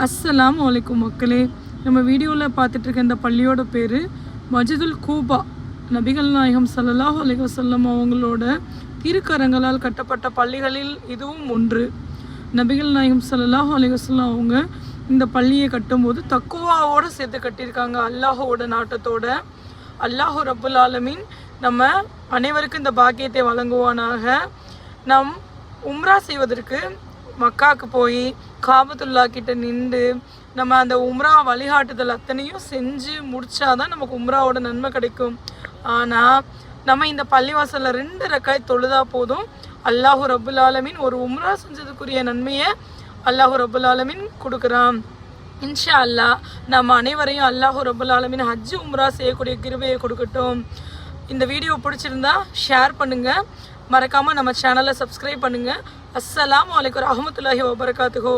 அஸ்ஸலாமு அலைக்கும் மக்களே. நம்ம வீடியோவில் பார்த்துட்ருக்க இந்த பள்ளியோட பேர் மஜிதுல் கூபா. நபிகள் நாயகம் ஸல்லல்லாஹு அலைஹி வஸல்லம் அவங்களோட திருக்கரங்களால் கட்டப்பட்ட பள்ளிகளில் இதுவும் ஒன்று. நபிகள் நாயகம் ஸல்லல்லாஹு அலைஹி வஸல்லம் அவங்க இந்த பள்ளியை கட்டும்போது தக்குவாவோடு சேர்த்து கட்டியிருக்காங்க, அல்லாஹோட நாட்டத்தோட. அல்லாஹு ரப்புல் ஆலமீன் நம்ம அனைவருக்கும் இந்த பாக்கியத்தை வழங்குவானாக. நம் உம்ரா செய்வதற்கு மக்காவுக்கு போய் காபத்துல்லா கிட்ட நின்று நம்ம அந்த உம்ரா வழிகாட்டுதல் அத்தனையும் செஞ்சு முடிச்சாதான் நமக்கு உம்ராவோட நன்மை கிடைக்கும். ஆனால் நம்ம இந்த பள்ளிவாசலில் 2 ரக்காய் தொழுதா போதும், அல்லாஹு ரப்புல் ஆலமீன் ஒரு உம்ரா செஞ்சதுக்குரிய நன்மையை அல்லாஹு ரப்புல் ஆலமீன் கொடுக்குறான். இன்ஷா அல்லாஹ் நம்ம அனைவரையும் அல்லாஹு ரப்புல் ஆலமீன் ஹஜ்ஜு உம்ரா செய்யக்கூடிய கிருபையை கொடுக்கட்டும். இந்த வீடியோ பிடிச்சிருந்தா ஷேர் பண்ணுங்கள், மறக்காமல் நம்ம சேனலை சப்ஸ்கிரைப் பண்ணுங்கள். அஸ்ஸலாமு அலைக்கும் வரஹ்மத்துல்லாஹி வபரகாத்துஹு.